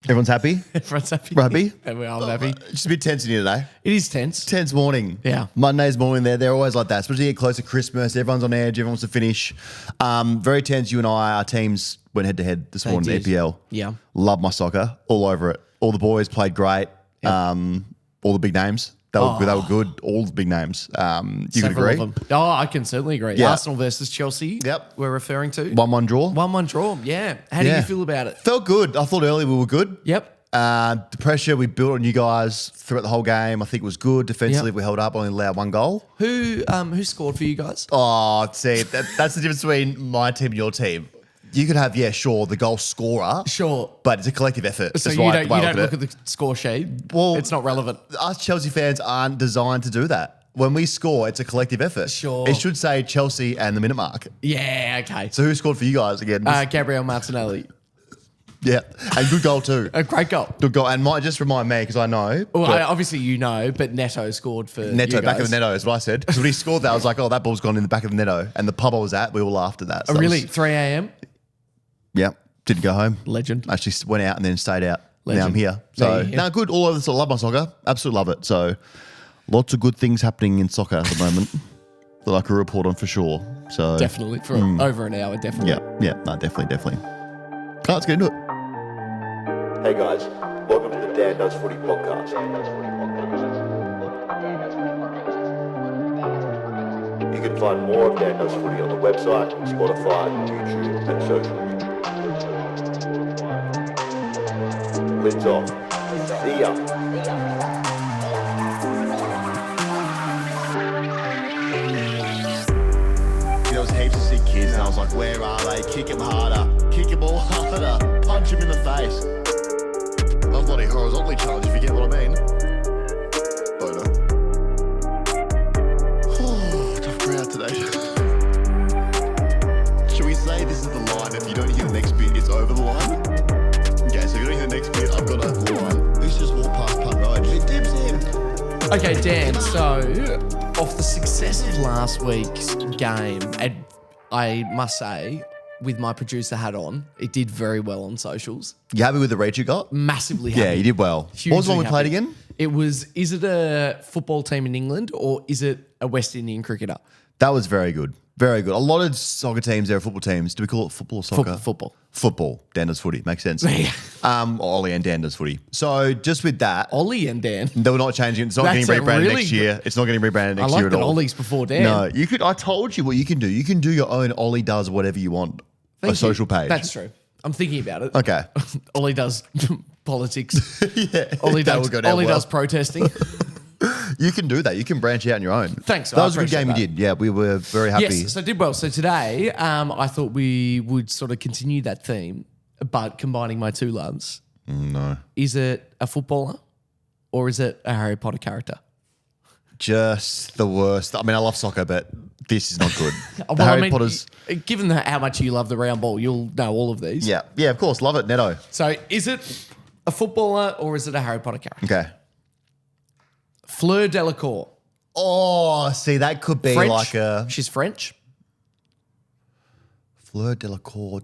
Everyone's happy? Everyone's happy. Happy? And I'm happy. Just a bit tense in here today. It is tense. Tense morning. Yeah. Monday's morning they're always like that, especially get close to Christmas. Everyone's on edge. Everyone wants to finish. Very tense. You and I, our teams went head to head this morning in the EPL. Yeah. Love my soccer. All over it. All the boys played great. Yep. All the big names. They were good. All the big names. You could agree? Of them. Oh, I can certainly agree. Yeah. Arsenal versus Chelsea. Yep. We're referring to 1-1 draw. 1-1 draw. Yeah. How do you feel about it? Felt good. I thought earlier we were good. Yep. The pressure we built on you guys throughout the whole game, I think was good. Defensively, Yep. we held up, only allowed one goal. Who scored for you guys? Oh, see, that's the difference between my team and your team. You could have, the goal scorer. Sure. But it's a collective effort. So That's you why- don't why I look at the score sheet. Well, it's not relevant. Us Chelsea fans aren't designed to do that. When we score, it's a collective effort. Sure. It should say Chelsea and the minute mark. Yeah, okay. So who scored for you guys again? Gabriel Martinelli. Yeah, and good goal too. A great goal. Good goal. And just remind me, because I know. Well, but obviously you know, but Neto scored for Neto, you guys. back of the Neto is what I said. Because when he scored that, I was like, oh, that ball's gone in the back of the Neto. And the pub I was at, we all laughed at that. So Oh, that really? was- 3 a.m.? Yeah, didn't go home. Legend. Actually went out and then stayed out. Legend. Now I'm here. Now So, you're here. no, good. All over this. I love my soccer. Absolutely love it. So, lots of good things happening in soccer at the moment that I can report on for sure. So, Definitely. For over an hour, definitely. yeah, no, definitely. Oh, let's get into it. Hey guys, welcome to the Dan Does Footy podcast. You can find more of Dan Does Footy on the website, Spotify, YouTube, and social media. Lids off. See ya. There was heaps of sick kids, and I was like, where are they? Kick him harder. Kick him all harder. Punch him in the face. That was not a horizontally challenge, if you get what I mean. Boner. Tough crowd today. Should we say this is the line? If you don't hear the next bit, it's over the line? Okay, so if you don't hear the next bit, I've got a line. Who's just walked past Punt Road? It dips in. Okay, Dan, so off the success of last week's game, and I must say, with my producer hat on, it did very well on socials. You happy with the reach you got? Massively happy. Yeah, you did well. What was the one we played again? It was, is it a football team in England or is it a West Indian cricketer? That was very good. Very good. A lot of soccer teams, there are football teams. Do we call it football or soccer? Football. Football. Dan does footy. Makes sense. Yeah. Ollie and Dan does footy. So just with that, Ollie and Dan. they were not changing it. It's not That's getting a rebranded really next year. It's not getting rebranded I next like year at that all. Ollie's before Dan. No, you could. I told you what you can do. You can do your own Ollie does whatever you want. Thank a social you. page. That's true. I'm thinking about it. Okay. Ollie does politics. Yeah. Ollie That does, will go down Ollie well. does protesting. You can do that. You can branch out on your own. Thanks. That I was a good appreciate game that. you did. Yeah, we were very happy. Yes, so did well. So today, I thought we would sort of continue that theme, but combining my two loves. No. Is it a footballer or is it a Harry Potter character? Just the worst. I mean, I love soccer, but this is not good. The Well, Harry Potter's. Given how much you love the round ball, you'll know all of these. Yeah, of course. Love it. Neto. So is it a footballer or is it a Harry Potter character? Okay. Fleur Delacour. Oh, see, that could be French. like a She's French. Fleur Delacour.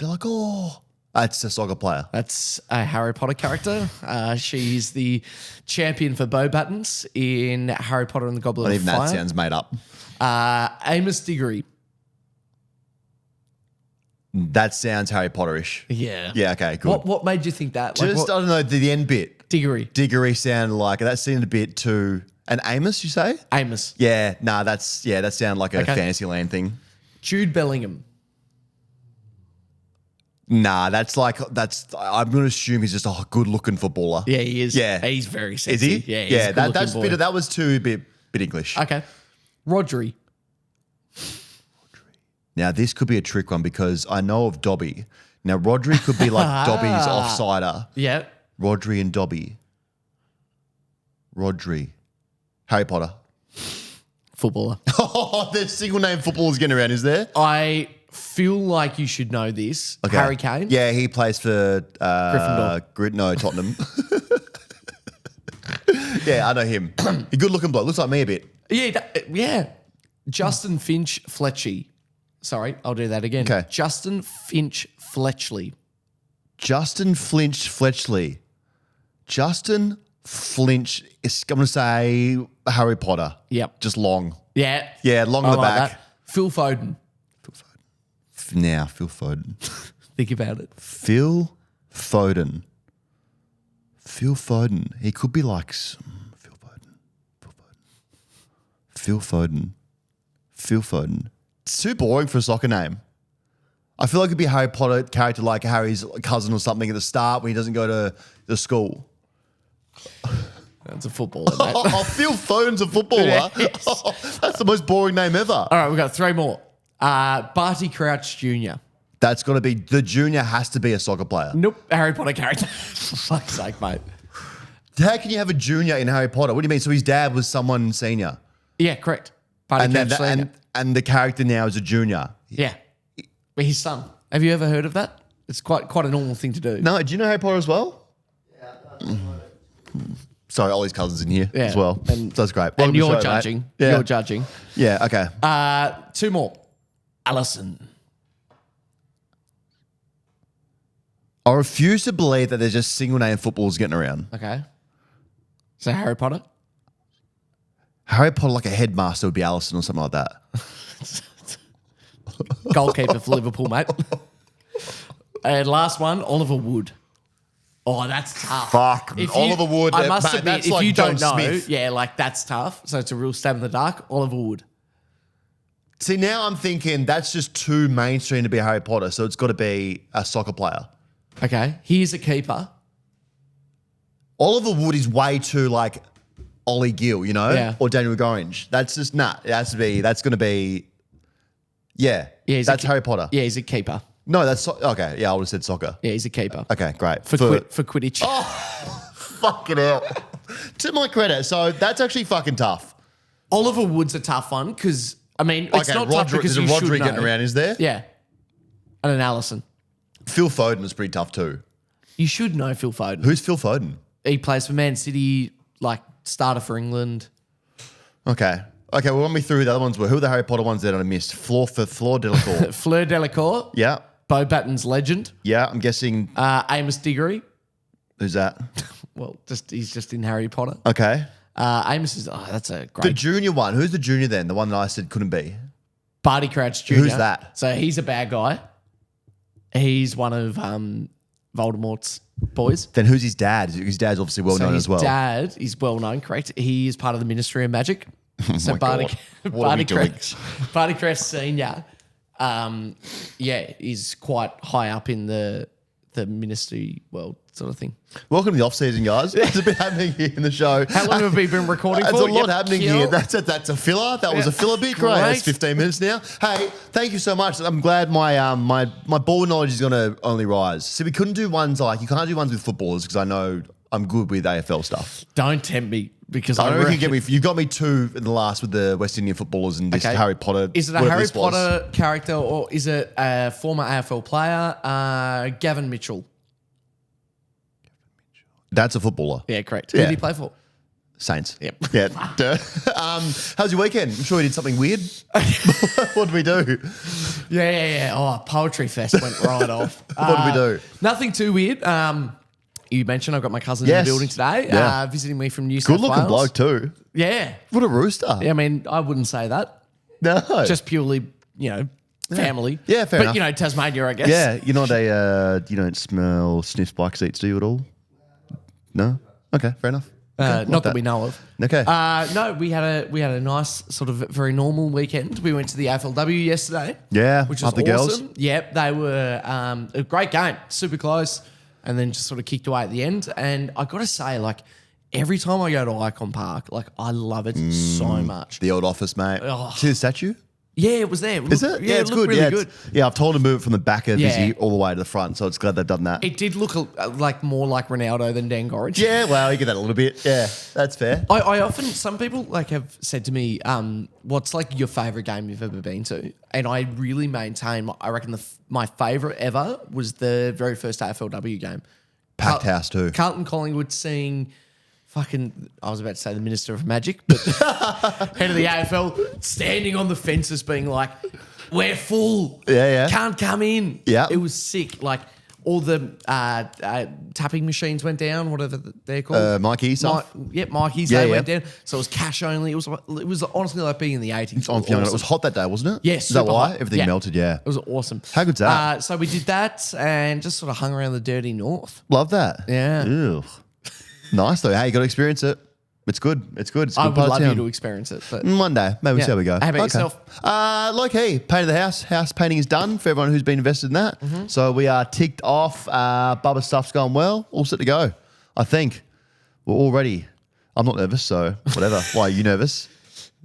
That's a soccer player. That's a Harry Potter character. She's the champion for bow buttons in Harry Potter and the Goblet Not of even Fire. that sounds made up. Amos Diggory. That sounds Harry Potterish. Yeah. Yeah, okay, good. What made you think that? Like, Just, I don't know, the end bit. Diggory. Diggory sounded like, that seemed a bit too, an Amos, you say? Amos. Yeah, nah, that sounded like a Okay. Fantasyland thing. Jude Bellingham. Nah, I'm going to assume he's just a good looking footballer. Yeah, he is. Yeah. He's very Is sexy. he? Yeah, he's a good-looking boy. that was too bit English. Okay. Rodri. Now, this could be a trick one because I know of Dobby. Now, Rodri could be like Dobby's offsider. Yeah. Rodri and Dobby. Rodri. Harry Potter. Footballer. Oh, there's single name footballers getting around, is there? I feel like you should know this. Okay. Harry Kane. Yeah, he plays for Gryffindor. Tottenham. Yeah, I know him. A good looking bloke. Looks like me a bit. Yeah. Justin Finch Fletchley. Sorry, I'll do that again. Okay. Justin Finch Fletchley. Justin Fletchley. Justin Flinch is, I'm going to say Harry Potter. Yep. Just long. Yeah. Yeah, long I on the like back. that. Phil Foden. Now, Phil Foden. Think about it. Phil Foden. Phil Foden. He could be like Phil Foden. Phil Foden. Phil Foden. It's too boring for a soccer name. I feel like it'd be a Harry Potter character like Harry's cousin or something at the start when he doesn't go to the school. That's a footballer, mate. Oh, Phil Foden's a footballer. Yes. Oh, that's the most boring name ever. All right, we've got 3 more. Barty Crouch Jr. That's got to be, the junior has to be a soccer player. Nope, Harry Potter character. For fuck's sake, mate. How can you have a junior in Harry Potter? What do you mean? So his dad was someone senior? Yeah, correct. Barty Crouch Senior. And the character now is a junior. Yeah. His son. Have you ever heard of that? It's quite a normal thing to do. No, do you know Harry Potter as well? Yeah. Sorry, Ollie's cousin's in here as well. And that's great. And Welcome to you're the show, judging. mate. Yeah. You're judging. Yeah, okay. 2 more. Allison. I refuse to believe that there's just single name footballers getting around. Okay. So Harry Potter? Harry Potter, like a headmaster, would be Allison or something like that. Goalkeeper for Liverpool, mate. And last one, Oliver Wood. Oh, that's tough. Fuck. Oliver Wood. I must mate, admit, that's if like you John don't know, Smith. yeah, like that's tough. So it's a real stab in the dark. Oliver Wood. See, now I'm thinking that's just too mainstream to be Harry Potter, so it's got to be a soccer player. Okay. He's a keeper. Oliver Wood is way too like Ollie Gill, you know? Yeah. Or Daniel Gorringe. That's just, it has to be, that's going to be, yeah. Yeah, he's that's Harry Potter. Yeah, he's a keeper. No, that's, okay. Yeah, I would have said soccer. Yeah, he's a keeper. Okay, great. For Quidditch. Oh, fucking hell. To my credit, so that's actually fucking tough. Oliver Wood's a tough one because, I mean, it's not tough because there's you a should Rodri know. getting around, is there? Yeah. And an Allison. Phil Foden is pretty tough too. You should know Phil Foden. Who's Phil Foden? He plays for Man City, like starter for England. Okay. Okay, well, run me through who the other ones were. Who are the Harry Potter ones that I missed? Fleur Delacour. Fleur Delacour. Yeah. Bo Batten's legend. Yeah, I'm guessing. Amos Diggory. Who's that? Well, he's just in Harry Potter. Okay. Amos is, that's a The great. junior one. Who's the junior then? The one that I said couldn't be. Barty Crouch Jr. Who's that? So he's a bad guy. He's one of Voldemort's boys. Then who's his dad? His dad's obviously well known as well. His dad is well known, correct? He is part of the Ministry of Magic. So my Barty, God. What are we doing? Barty Crouch Senior, is quite high up in the ministry world sort of thing. Welcome to the off season, guys. There's a bit happening here in the show. How long have we been recording for? There's a lot Yep, happening kill. here. That's a filler. That was a filler bit. Great. That's 15 minutes now. Hey, thank you so much. I'm glad my ball knowledge is going to only rise. See, we couldn't do ones like, you can't do ones with footballers because I know I'm good with AFL stuff. Don't tempt me because I I don't reckon reckon. you get me. You got me 2 in the last with the West Indian footballers and this Harry Potter. Is it a whatever Harry this was. Potter character or is it a former AFL player? Gavin Mitchell. That's a footballer. Yeah, correct. Who Yeah. did he play for? Saints. Yep. Yeah. Duh. How's your weekend? I'm sure you did something weird. What did we do? Yeah. Oh, Poetry Fest went right off. What did we do? Nothing too weird. You mentioned I've got my cousin in Yes. the building today, Yeah. visiting me from New South Good looking Wales. bloke too. Yeah. What a rooster. I mean, I wouldn't say that. No. Just purely, family. Yeah, fair enough. But, Tasmania, I guess. Yeah, you're not you don't sniff bike seats, do you at all? No? Okay, fair enough. Okay, Not that we know of. Okay. No, we had a nice sort of very normal weekend. We went to the AFLW yesterday. Yeah, which was up the girls. awesome. Yep, they were a great game, super close, and then just sort of kicked away at the end. And I got to say, like every time I go to Icon Park, like I love it so much. The old office, mate. Oh. See the statue? Yeah, it was there. Is it? Yeah, it's it looked good. really Yeah, good. yeah, I've told him to move it from the back of Yeah. Vizzy all the way to the front, so it's glad they've done that. It did look more like Ronaldo than Dan Gorringe. Yeah, well, you get that a little bit. Yeah, that's fair. I often, some people have said to me, what's like your favourite game you've ever been to? And I really maintain, I reckon my favourite ever was the very first AFLW game. Packed house too. Carlton Collingwood seeing I was about to say the Minister of Magic, but head of the AFL standing on the fences being like, we're full. Yeah. Can't come in. Yeah. It was sick. Like, all the tapping machines went down, whatever they're called. Mikey stuff. Mikey's, Yeah, they yeah. went down. So it was cash only. It was honestly like being in the 80s. It was hot that day, wasn't it? Yes. Is that why? Everything melted, yeah. It was awesome. How good's that? So we did that and just sort of hung around the dirty north. Love that. Yeah. Ew. Nice though. Hey, you got to experience it. It's good. It's good. It's a I good would part of love you town. to experience it. But One day. Maybe we'll Yeah. see how we go. How about yourself? Low key, painted the house. House painting is done for everyone who's been invested in that. Mm-hmm. So we are ticked off. Bubba stuff's going well. All set to go. I think we're all ready. I'm not nervous, so whatever. Why are you nervous?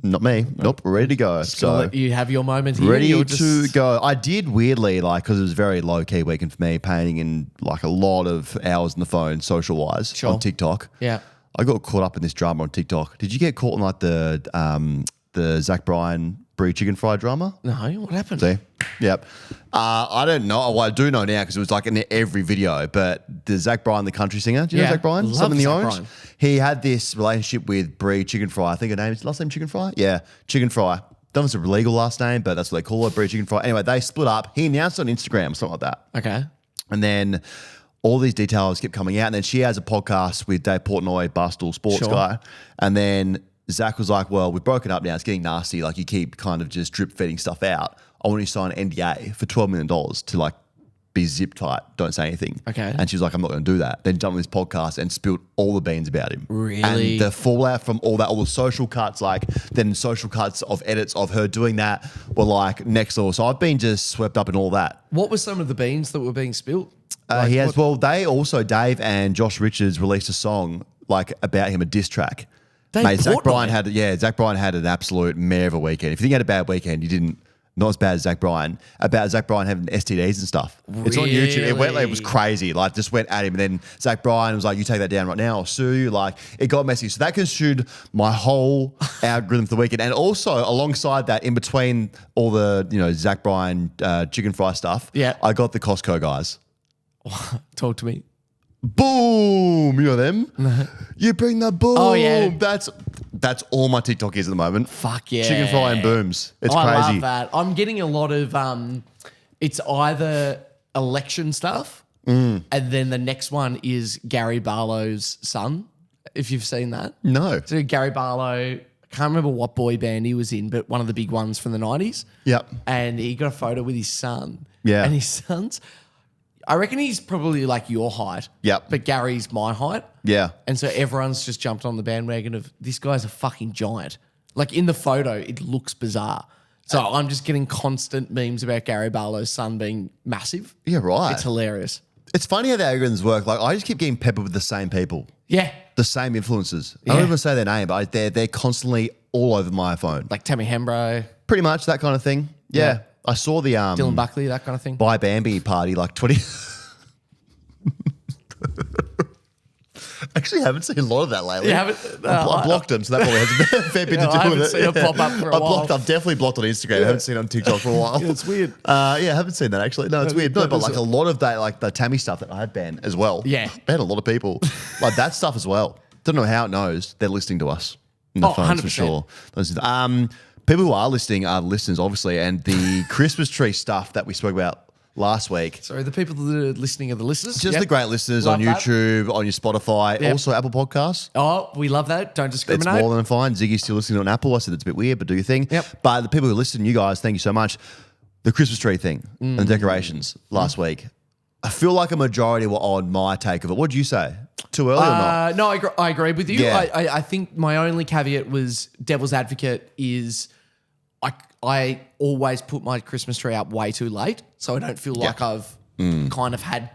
Not me. Nope. We're ready to go. Gonna So let you have your moment here. ready You're to go. I did weirdly, like, because it was a very low key weekend for me, painting in like a lot of hours on the phone, social wise, Sure. on TikTok. Yeah. I got caught up in this drama on TikTok. Did you get caught in like the Zach Bryan brie chicken fry drama? No, what happened? See? Yep. I don't know. Well, I do know now because it was like in every video. But the Zach Bryan, the country singer, do you know Yeah, Zach Bryan? love Something the Zach Orange. Bryan. He had this relationship with Brie Chicken Fry. I think her name is last name Chicken Fry. Yeah, Chicken Fry. Don't know if it's a legal last name, but that's what they call it, Brie Chicken Fry. Anyway, they split up. He announced on Instagram something like that, Okay. and then all these details kept coming out. And then she has a podcast with Dave Portnoy, Barstool Sports Sure. guy. And then Zach was like, well, we've broken up now. It's getting nasty. Like, you keep kind of just drip feeding stuff out. I want you to sign an NDA for $12 million to like be zip tight. Don't say anything. Okay. And she was like, I'm not going to do that. Then jumped on this podcast and spilled all the beans about him. Really? And the fallout from all that, all the social cuts, like then social cuts of edits of her doing that were like next level. So I've been just swept up in all that. What were some of the beans that were being spilt? He has. Well, they also, Dave and Josh Richards released a song like about him, a diss track. Dave Mate, Zach Portnoy? Bryan Zach Bryan had an absolute mare of a weekend. If you think he had a bad weekend, you didn't. Not as bad as Zach Bryan. About Zach Bryan having STDs and stuff. It's on YouTube. It went. It was crazy. Like, just went at him, and then Zach Bryan was like, "You take that down right now, I'll sue you." Like, it got messy. So that consumed my whole algorithm for the weekend. And also alongside that, in between all the Zach Bryan chicken fry stuff, Yeah. I got the Costco guys. Talk to me. Boom! You know them? You bring the boom. Oh, yeah. That's all my TikTok is at the moment. Fuck yeah. Chicken fry and booms. It's I crazy. love that. I'm getting a lot of it's either election stuff Mm. and then the next one is Gary Barlow's son, if you've seen that. No. So Gary Barlow, I can't remember what boy band he was in, but one of the big ones from the 90s. Yep. And he got a photo with his son. Yeah. And his son's, I reckon he's probably like your height. Yep. But Gary's my height. Yeah. And so everyone's just jumped on the bandwagon of this guy's a fucking giant. Like in the photo, it looks bizarre. So I'm just getting constant memes about Gary Barlow's son being massive. Yeah, right. It's hilarious. It's funny how the algorithms work. Like, I just keep getting peppered with the same people, Yeah. the same influencers. I Yeah. don't even say their name, but they're constantly all over my phone. Like Tammy Hembro, Pretty much that kind of thing. Yeah. Yeah. I saw the Dylan Buckley, that kind of thing. Buy Bambi party like 20. Actually, I haven't seen a lot of that lately. You haven't? I blocked them, so that probably has a fair bit to do I with haven't it. seen it pop up for a while. I've definitely blocked on Instagram. I haven't seen it on TikTok for a while. Yeah, it's weird. Yeah, I haven't seen that actually. No, it's weird. No, that but was like a lot of that, like the Tammy stuff that I had banned as well. Yeah. Banned a lot of people. Like that stuff as well. Don't know how it knows. They're listening to us in the Oh, phones for 100%. sure. People who are listening are listeners, obviously, and the Christmas tree stuff that we spoke about last week. Sorry, the people that are listening are the listeners. Just Yep. the great listeners Love on that. YouTube, on your Spotify, Yep. also Apple Podcasts. Oh, we love that. Don't It's discriminate. more than fine. Ziggy's still listening on Apple. I said it's a bit weird, but do your thing. Yep. But the people who listen, you guys, thank you so much. The Christmas tree thing and the decorations last week. I feel like a majority were on my take of it. What did you say? Too early or not? No, I agree with you. Yeah. I think my only caveat was devil's advocate is I always put my Christmas tree up way too late, so I don't feel like I've kind of had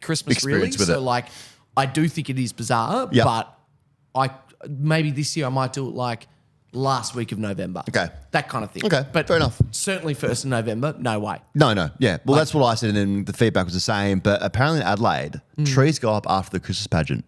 Christmas Experience really. with So it. like, I do think it is bizarre, Yep. but maybe this year I might do it like last week of November. Okay. That kind of thing. Okay, But fair enough. Certainly 1st of November, no way. No. Yeah. Well, that's what I said, and then the feedback was the same. But apparently in Adelaide, trees go up after the Christmas pageant.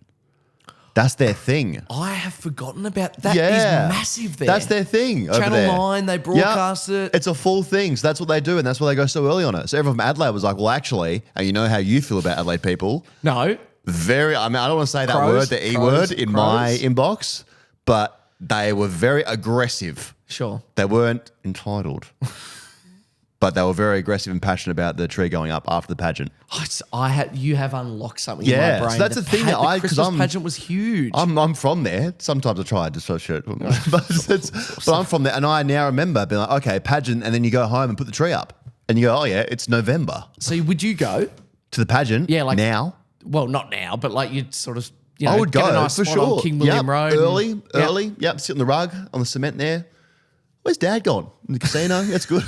That's their thing. I have forgotten about that. Yeah. Is massive there. That's their thing over Channel there. 9, they broadcast it. It's a full thing. So that's what they do, and that's why they go so early on it. So everyone from Adelaide was like, well, actually, and you know how you feel about Adelaide people. No. I don't want to say that Crows, word, the E crows, word, in my crows. inbox, but they were very aggressive. Sure. They weren't entitled. but they were very aggressive and passionate about the tree going up after the pageant. You have unlocked something in my Yeah, brain. so that's the thing that the Christmas pageant was huge. I'm from there. Sometimes I try to dissociate, but I'm from there, and I now remember being like, okay, pageant, and then you go home and put the tree up, and you go, oh yeah, it's November So would you go? to the pageant. Yeah, like now. Well, not now, but like you'd sort of. I would get go a nice for spot sure. on King William Yep, Road. early. Yep, sit on the rug on the cement there. Where's Dad gone? In the casino. That's good.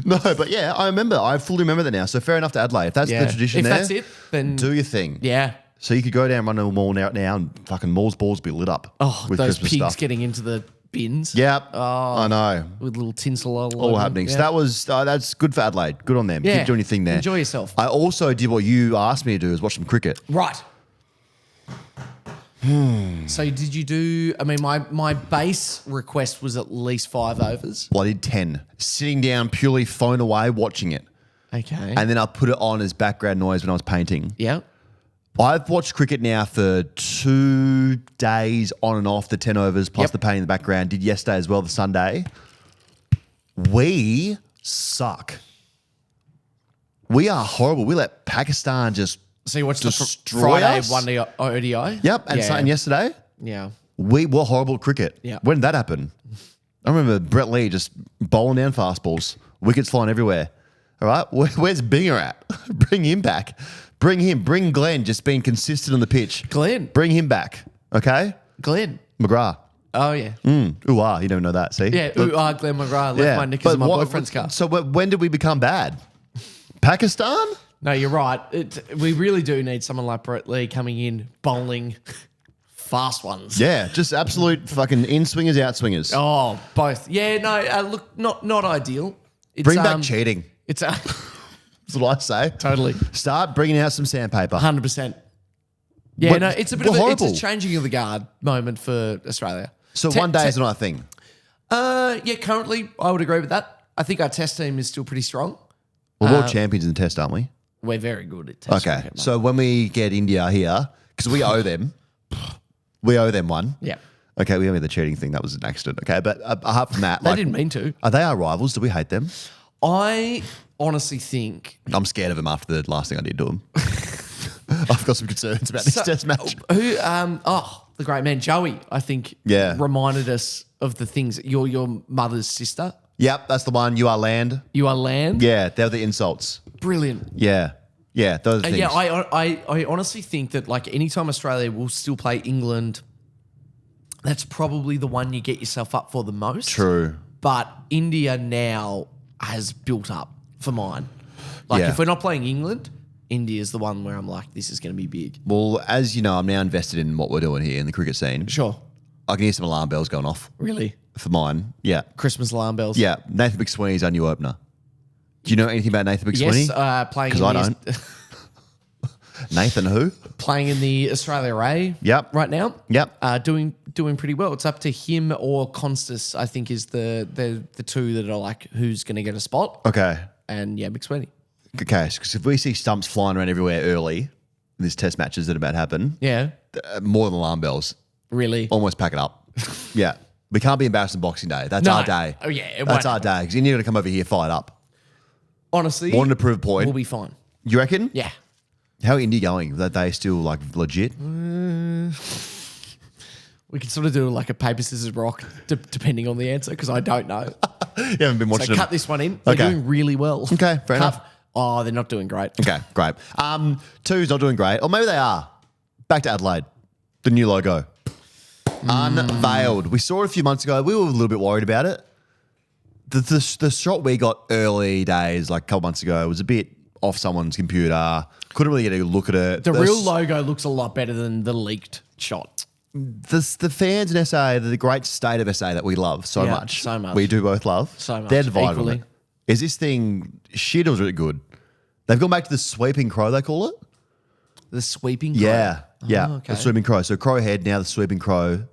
No, but yeah, I fully remember that now. So fair enough to Adelaide. If that's the tradition If there, that's it, then do your thing. Yeah. So you could go down, run to the mall now, and fucking malls balls be lit up. Oh, with those Christmas pigs stuff. getting into the bins. Yep. Oh, I know. with little tinsel All happening. So that was that's good for Adelaide. Good on them. Yeah. Keep doing your thing there. Enjoy yourself. I also did what you asked me to do, is watch some cricket. Right. So did you do? I mean, my base request was at least 5 overs. Well, I did 10. Sitting down, purely phone away, watching it. Okay. And then I put it on as background noise when I was painting. Yeah. I've watched cricket now for 2 days on and off, the 10 overs plus Yep. the painting in the background. Did yesterday as well, the Sunday. We suck. We are horrible. We let Pakistan just So you watched the destroy Friday us? one day ODI? Yep, and something yesterday. Yeah. We were horrible at cricket. Yeah. When did that happen? I remember Brett Lee just bowling down fastballs, wickets flying everywhere. All right, where's Binger at? Bring him back. Bring him. Bring Glenn, just being consistent on the pitch. Glenn. Bring him back. Okay? Glenn. McGrath. Oh, yeah. Ooh, you don't know that, see? Yeah. Look, Glenn McGrath left my knickers in my boyfriend's car. So when did we become bad? Pakistan? No, you're right. We really do need someone like Brett Lee coming in, bowling fast ones. Yeah, just absolute fucking in-swingers, out-swingers. Oh, both. Yeah, no, look, not ideal. It's, Bring back cheating. It's That's what I say. totally Start bringing out some sandpaper. 100%. Yeah, What- no, it's a bit of we're a, horrible. it's a changing of the guard moment for Australia. So one day is not a thing. Yeah, currently I would agree with that. I think our test team is still pretty strong. We're world champions in the test, aren't we? We're very good at test Okay. cricket, mate. So when we get India here, because we owe them, one. Yeah. Okay, we only had the cheating thing. That was an accident. Okay, but apart from that, They didn't mean to. Are they our rivals? Do we hate them? I honestly think I'm scared of them after the last thing I did to them. I've got some concerns about this test match. the great man Joey, I think, Yeah. reminded us of the things. You're your mother's sister. Yep, that's the one. You are land. You are land. Yeah, they're the insults. Brilliant. Yeah, those things. Yeah, I honestly think that like anytime Australia will still play England, that's probably the one you get yourself up for the most. True. But India now has built up for mine. Like Yeah. if we're not playing England, India is the one where I'm like, this is going to be big. Well, as you know, I'm now invested in what we're doing here in the cricket scene. Sure. I can hear some alarm bells going off Really? for mine. Yeah. Christmas alarm bells. Yeah, Nathan McSweeney's our new opener. Do you know anything about Nathan McSweeney? Yes, playing in Because I don't. Nathan who? playing in the Australia A. Yep. Right now. Yep. Doing pretty well. It's up to him or Constas, I think, is the two that are like who's going to get a spot. Okay. And yeah, McSweeney. Okay, because if we see stumps flying around everywhere early, in these test matches that are about to happen, Yeah. more than alarm bells, Really? almost pack it up. Yeah. We can't be embarrassed on Boxing Day. That's No. our day. Oh, yeah, it That's won't our day. Because India going to come over here fired up. Honestly, Wanting to prove a point. we'll be fine. You reckon? Yeah. How are India going? Are they still like legit? We can sort of do like a paper, scissors, rock, depending on the answer, because I don't know. You haven't been So watching cut them. this one in. They're Okay. doing really well. Okay, fair enough. Oh, they're not doing great. Okay, great. Two's not doing great. Or maybe they are. Back to Adelaide. The new logo. Unveiled. We saw it a few months ago. We were a little bit worried about it. The shot we got early days, like a couple months ago, was a bit off someone's computer. Couldn't really get a look at it. The real logo looks a lot better than the leaked shot. The fans in SA, the great state of SA that we love so Yeah, much. so much. We do both love. So much, They're divided equally. on it. Is this thing shit or is it good? They've gone back to the sweeping crow, they call it. The sweeping. Yeah. crow. Yeah. Oh, okay. The sweeping crow. So crow head, now the sweeping crow.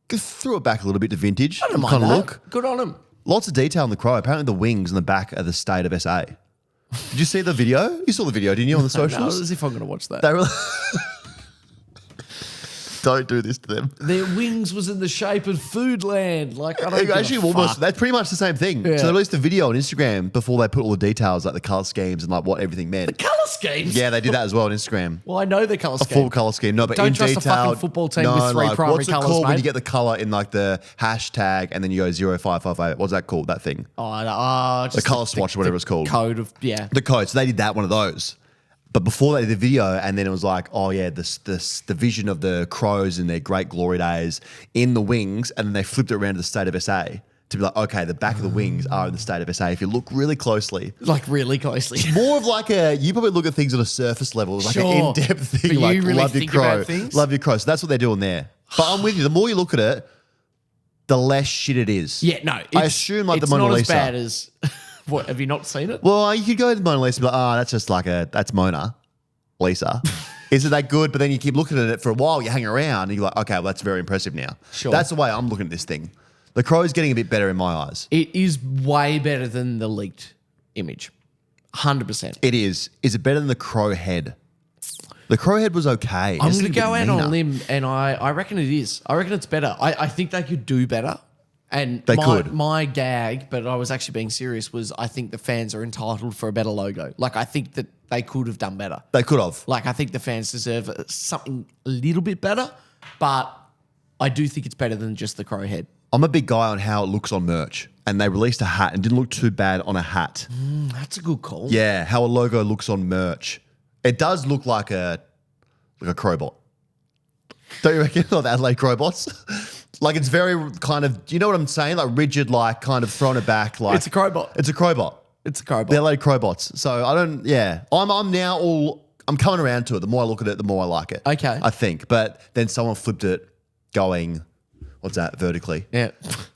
Threw it back a little bit to vintage. I don't mind kind of that. look. Good on him. Lots of detail on the crow. Apparently the wings and the back are the state of SA. Did you see the video? You saw the video, didn't you, on the No, socials? as if I'm going to watch that. They were Don't do this to them. Their wings was in the shape of Foodland. Like, I don't It give a actually almost, fuck. that's pretty much the same thing. Yeah. So they released a video on Instagram before they put all the details, like the colour schemes and like what everything meant. Colour schemes? Yeah, they did that as well on Instagram. Well, I know the colour A scheme. full colour scheme. No, but Don't in trust a detail. fucking football team with three primary what's it colours, called when mate? you get the colour in like the hashtag and then you go 0558? What's that called? That thing. Just The colour swatch or whatever it's called. Code of, yeah. The code. So they did that, one of those. But before they did the video, and then it was like, oh yeah, the vision of the Crows in their great glory days in the wings, and then they flipped it around to the state of SA to be like, okay, the back of the wings are in the state of SA. If you look really closely, Like, really closely. more of like you probably look at things on a surface level, like Sure. an in-depth thing, But you like really love your think crow, about things? love your crow. So that's what they're doing there. But I'm with you. The more you look at it, the less shit it is. Yeah, no. I assume like the it's Mona not Lisa. as bad as... What, have you not seen it? Well, you could go to the Mona Lisa and be like, that's just like that's Mona Lisa. Is it that good? But then you keep looking at it for a while, you hang around, and you're like, okay, well, that's very impressive now. Sure. That's the way I'm looking at this thing. The Crow's getting a bit better in my eyes. It is way better than the leaked image. 100%. It is. Is it better than the Crow head? The Crow head was okay. I'm It's going to a bit go out on meaner. a limb, and I reckon it is. I reckon it's better. I think they could do better. And They could. My gag, but I was actually being serious, was I think the fans are entitled for a better logo. Like, I think that they could have done better. They could have. Like, I think the fans deserve something a little bit better, but I do think it's better than just the Crow head. I'm a big guy on how it looks on merch. And they released a hat and didn't look too bad on a hat. That's a good call. Yeah, how a logo looks on merch. It does look like a crowbot. Don't you reckon? Or the Adelaide Crowbots? Like it's very kind of, do you know what I'm saying? Like rigid, like kind of thrown it back. Like It's a crowbot. It's a crowbot. It's a crowbot. The Adelaide Crowbots. So I don't, yeah. I'm now I'm coming around to it. The more I look at it, the more I like it. Okay. I think. But then someone flipped it going, what's that, vertically. Yeah.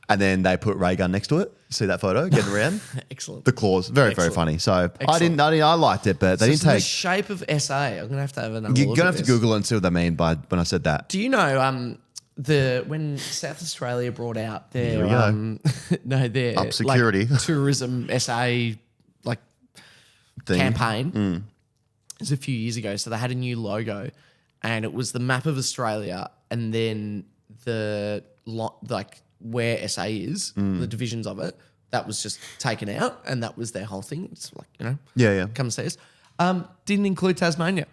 And then they put ray gun next to it. See that photo getting around? Excellent. The claws. Very, very Excellent. funny. So Excellent. I liked it, but they It's didn't the take. shape of SA. I'm gonna have to have another. You're look going at to have to this. Google it and see what they mean by when I said that. Do you know when South Australia brought out their Here we go. their Up security. like, tourism SA like Thing. campaign? It was a few years ago. So they had a new logo, and it was the map of Australia, and then the like where SA is, the divisions of it. That was just taken out, and that was their whole thing. It's like, Yeah. come see us. Didn't include Tasmania.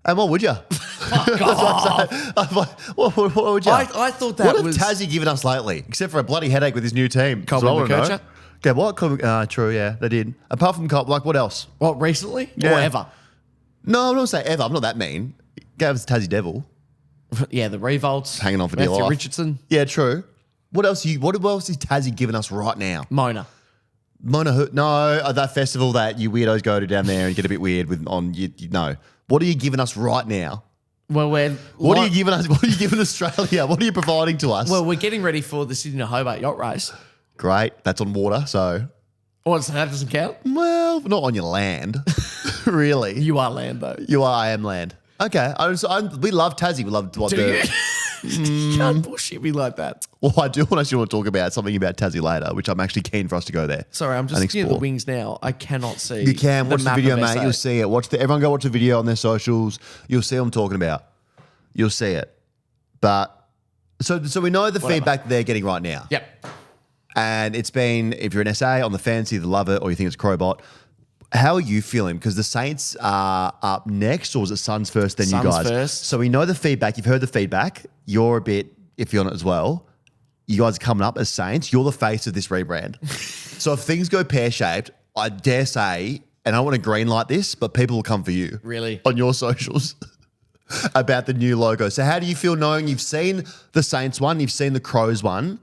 And what would you? Fuck off. what would you? I thought that what was have Tassie given us lately? Except for a bloody headache with his new team. Colby So I wanna know. McKercher? Okay, what? True, yeah, they did. Apart from like what else? what recently Yeah. or ever. No, I'm not saying ever. I'm not that mean. Gave us Tassie Devil. Yeah, the Revolts. Hanging on for dear Matthew life. Richardson. Yeah, true. What else is Tassie giving us right now? Mona. That festival that you weirdos go to down there and get a bit weird with no. What are you giving us right now? Well, What are you giving us? What are you giving Australia? What are you providing to us? Well, we're getting ready for the Sydney to Hobart yacht race. Great. That's on water, so Oh, so that doesn't count? well, not on your land, really. You are land, though. I am land. Okay. We love Tassie. We love what Do the. you? You can't bullshit me like that. Well, I do actually want to talk about something about Tassie later, which I'm actually keen for us to go there. Sorry, I'm just and looking at the explore. wings now. I cannot see. You can watch the map video, of mate. SA. You'll see it. Everyone go watch the video on their socials. You'll see what I'm talking about. You'll see it. But so we know the feedback they're getting right now. Yep. And it's been, if you're an SA on the fans, either love it or you think it's Crowbot. How are you feeling? Because the Saints are up next, or is it Suns first, then Suns you guys? first. So we know the feedback. You've heard the feedback. You're a bit iffy on it as well. You guys are coming up as Saints. You're the face of this rebrand. So if things go pear-shaped, I dare say, and I want to green light this, but people will come for you. Really? On your socials about the new logo. So how do you feel knowing you've seen the Saints one, you've seen the Crows one?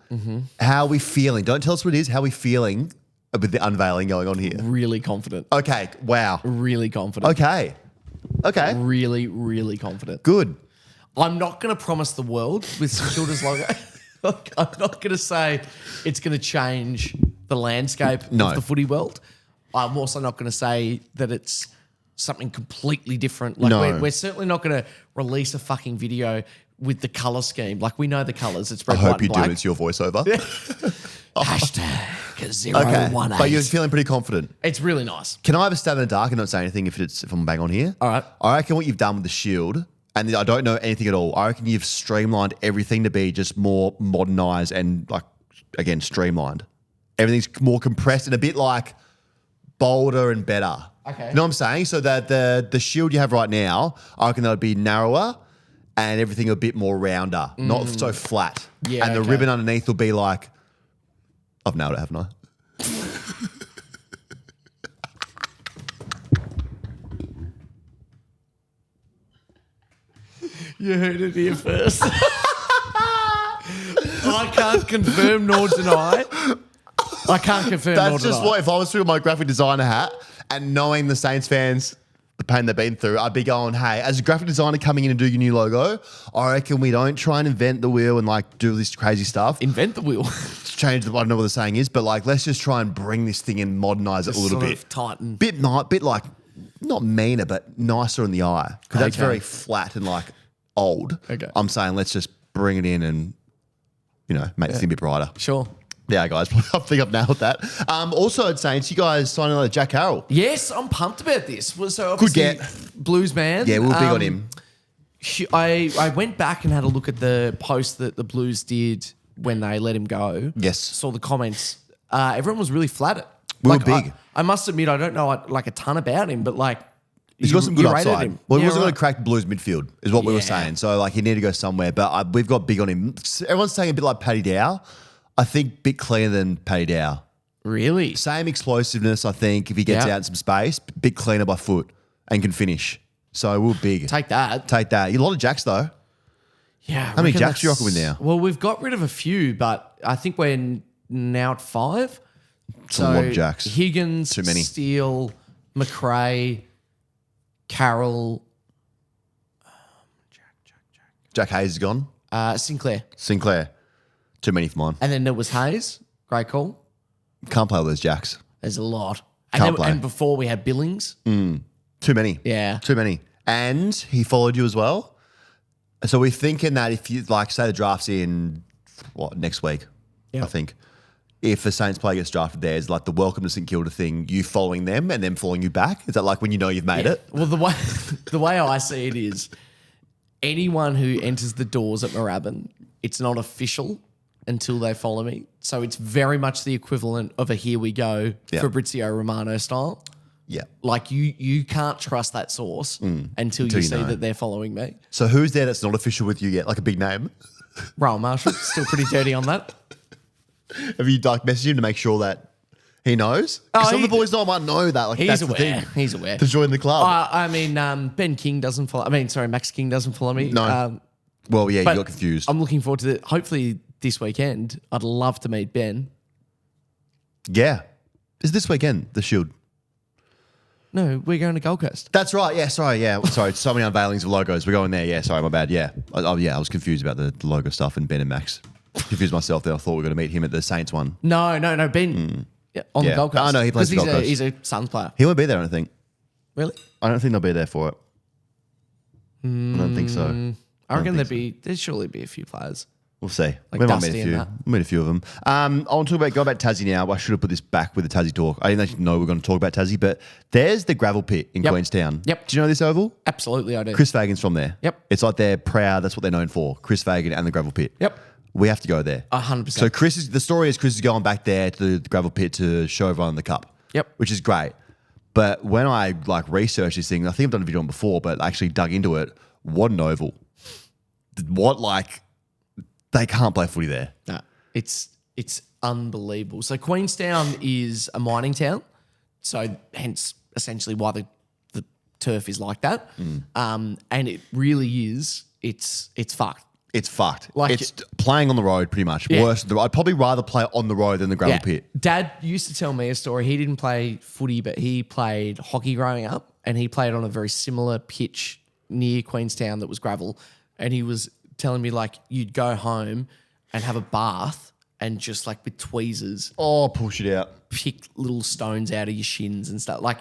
How are we feeling? Don't tell us what it is. How are we feeling with the unveiling going on here? Really confident. Okay. Wow. Really confident. Okay. Really, really confident. Good. I'm not going to promise the world with St Kilda's logo. I'm not going to say it's going to change the landscape of the footy world. I'm also not going to say that it's something completely different. Like No. we're certainly not going to release a fucking video with the colour scheme. Like we know the colours. It's red, I white, hope you and do. black. It's your voiceover. Hashtag Okay. 018. But you're feeling pretty confident. It's really nice. Can I have a stab in the dark and not say anything if I'm bang on here? All right. I reckon what you've done with the shield and I don't know anything at all. I reckon you've streamlined everything to be just more modernized and like, again, streamlined. Everything's more compressed and a bit like bolder and better. Okay. You know what I'm saying? So that the shield you have right now, I reckon that would be narrower and everything a bit more rounder, not so flat. Yeah, and the okay. ribbon underneath will be like, I've nailed it, haven't I? You heard it here first. I can't confirm nor deny. I can't confirm nor That's deny. just what, if I was through my graphic designer hat and knowing the Saints fans, the pain they've been through, I'd be going, hey, as a graphic designer coming in and do your new logo, I reckon we don't try and invent the wheel and like do this crazy stuff. Invent the wheel. Change the, I don't know what the saying is, but like, let's just try and bring this thing and modernize it a little Sort bit. of tighten. Bit like, not meaner, but nicer in the eye. Because that's Okay. very flat and like old. Okay. I'm saying let's just bring it in and, you know, make this thing a bit brighter. Sure. Yeah, guys, I think I've nailed that. Also, at Saints, you guys signed another Jack Harrell. Yes, I'm pumped about this. Well, so Good obviously, get. Blues man. Yeah, we were big on him. I went back and had a look at the post that the Blues did when they let him go. Yes. Saw the comments. Everyone was really flattered. We were big. I must admit, I don't know like a ton about him, but like He's got some good rated upside. him. Well, he Yeah, wasn't going right. to crack Blues midfield, is what we were Yeah. saying. So, like, he needed to go somewhere. But we've got big on him. Everyone's saying a bit like Paddy Dow. I think a bit cleaner than Paddy Dow. Really? Same explosiveness, I think, if he gets Yeah. out in some space. Bit cleaner by foot and can finish. So, we're big. Take that. Take that. A lot of Jacks, though. Yeah. How many Jacks do you reckon with now? Well, we've got rid of a few, but I think we're now at 5. It's a lot of Jacks. Higgins, Too many. Steele, McRae, Carroll, Jack Hayes is gone. Sinclair. Sinclair. Too many for mine. And then there was Hayes. Great call. Can't play with those Jacks. There's a lot. Can't And, play. and before we had Billings. Too many. Yeah. Too many. And he followed you as well. So we're thinking that if you, like, say the draft's in, next week, Yeah. I think. If a Saints player gets drafted there, is like the welcome to St Kilda thing, you following them and them following you back? Is that like when you know you've made it? Well, the way I see it is anyone who enters the doors at Moorabbin, it's not official until they follow me. So it's very much the equivalent of a here we go Yeah. Fabrizio Romano style. Yeah. Like you can't trust that source until you you see know. that they're following me. So who's there that's not official with you yet? Like a big name? Rowan Marshall, still pretty dirty on that. Have you like messaged him to make sure that he knows? 'Cause some of the boys might know that. Like He's that's aware. the thing. He's aware. To join the club. I mean, Ben King doesn't follow. Max King doesn't follow me. No. Well, yeah, you but got confused. I'm looking forward to it. Hopefully this weekend. I'd love to meet Ben. Yeah. Is this weekend the Shield? No, we're going to Gold Coast. That's right. Yeah, sorry. Yeah, sorry. So many unveilings of logos. We're going there. Yeah, sorry, my bad. Yeah. I was confused about the logo stuff and Ben and Max. Confused myself there. I thought we were going to meet him at the Saints one. No. Ben on the Yeah. Gold Coast. Oh, no, he plays 'Cause the Gold Coast. He's a Suns player. He won't be there, I don't think. Really? I don't think they'll be there for it. I don't think so. I reckon there'd surely be a few players. We'll see. Like We might Dusty meet a and few. that. We'll meet a few of them. I want to go about Tassie now. I should have put this back with the Tassie talk. I didn't actually know we were going to talk about Tassie, but there's the gravel pit in Yep. Queenstown. Yep. Do you know this oval? Absolutely, I do. Chris Fagan's from there. Yep. It's like they're proud. That's what they're known for. Chris Fagan and the gravel pit. Yep. We have to go there. 100%. So the story is Chris is going back there to the gravel pit to show everyone the cup. Yep. Which is great. But when I like researched this thing, I think I've done a video on before, but actually dug into it. What an oval. They can't play footy there. No, it's unbelievable. So Queenstown is a mining town, so hence essentially why the turf is like that. And it really is. It's fucked. It's fucked. Like- It's playing on the road pretty much. Yeah. Worse. I'd probably rather play on the road than the gravel pit. Dad used to tell me a story. He didn't play footy, but he played hockey growing up, and he played on a very similar pitch near Queenstown that was gravel. And he was telling me like you'd go home and have a bath and just like with tweezers Oh, push it out. pick little stones out of your shins and stuff. Like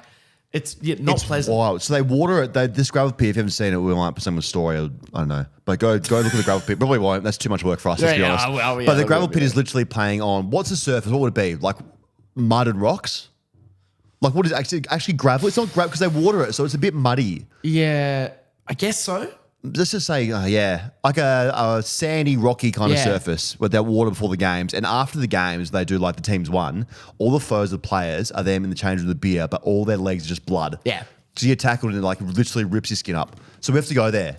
it's not It's pleasant. wild. So they water it. This gravel pit, if you haven't seen it, we might put some story. I don't know. But go look at the gravel pit. Probably won't. That's too much work for us, let's be Yeah, honest. well, yeah, but the it gravel will be, pit is yeah. literally playing on, what's the surface? What would it be? Like mud and rocks? Like what is actually gravel? It's not gravel because they water it, so it's a bit muddy. Yeah, I guess so. let's just say, like a sandy, rocky kind of Yeah. surface with that water before the games. And after the games, they do like the teams won. All the photos of the players are them in the change room of the beer, but all their legs are just blood. Yeah. So you get tackled and it like literally rips your skin up. So we have to go there.